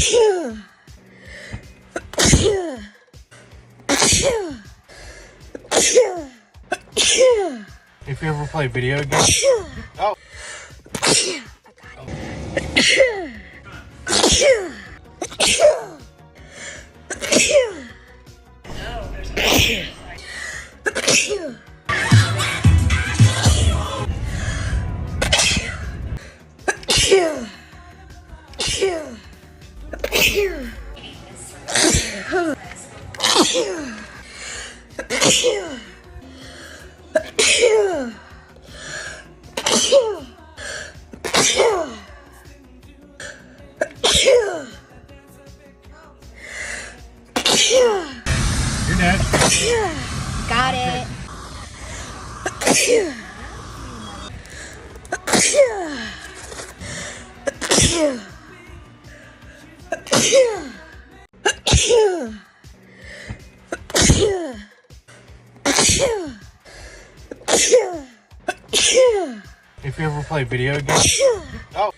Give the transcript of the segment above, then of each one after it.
If you ever play video games. Oh. You're dead. Got it. If you ever play video games. Oh.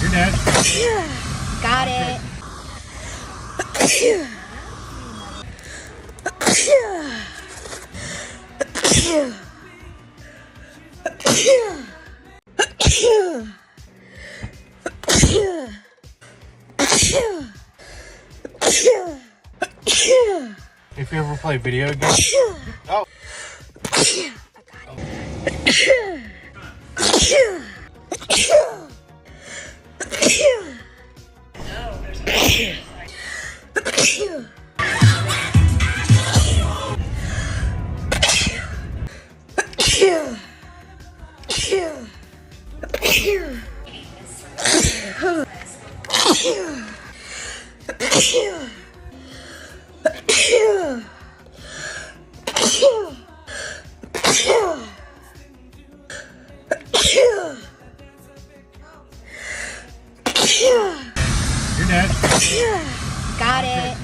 You're dead. Got it. If you ever play video games. Oh. You're dead. Got it.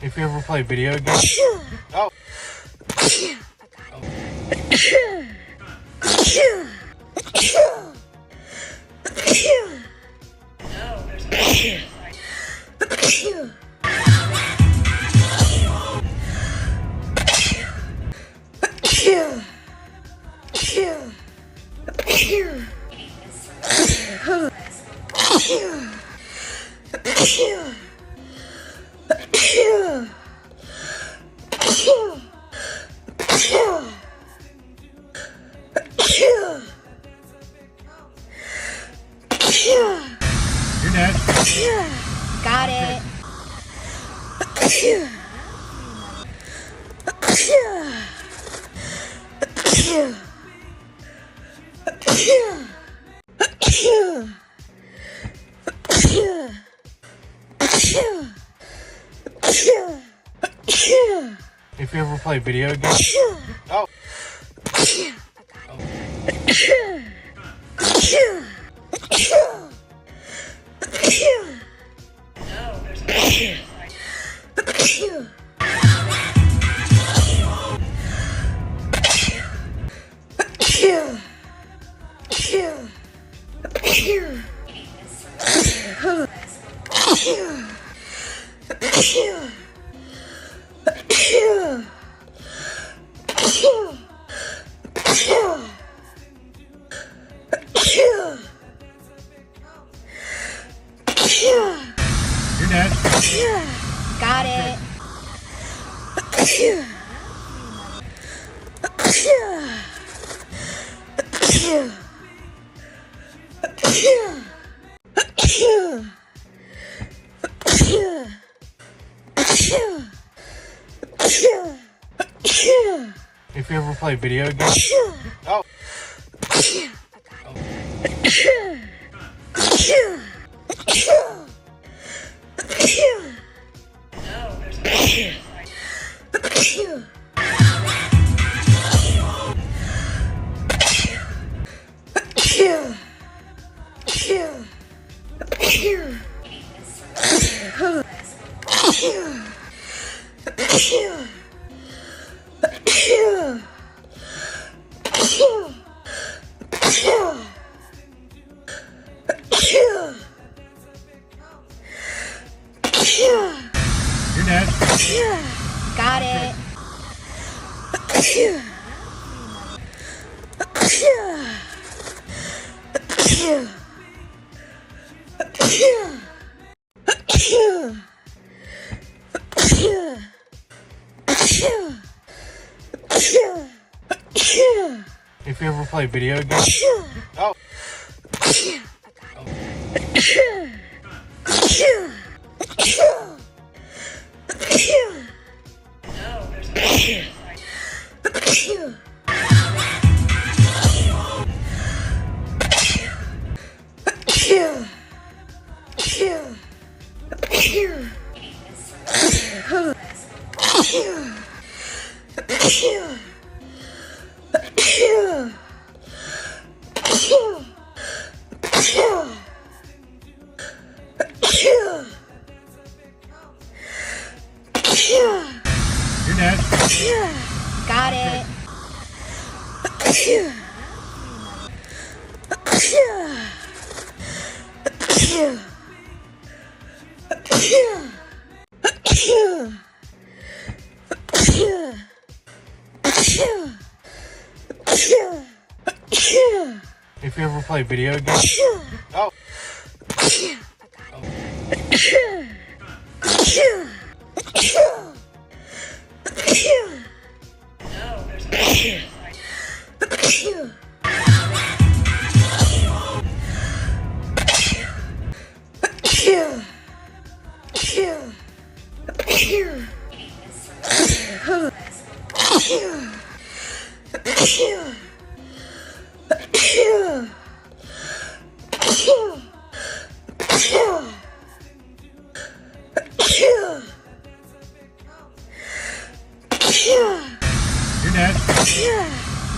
If you ever play video games. Oh. You're dead. Got it. If you ever play video games. Oh. If you ever play video games. Oh. You're dead. Got it. If you ever play video games. Oh. You're dead. Got it. If you ever play video games. Oh. You're dead.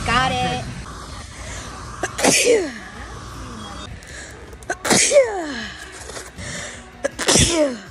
Got it. Yeah.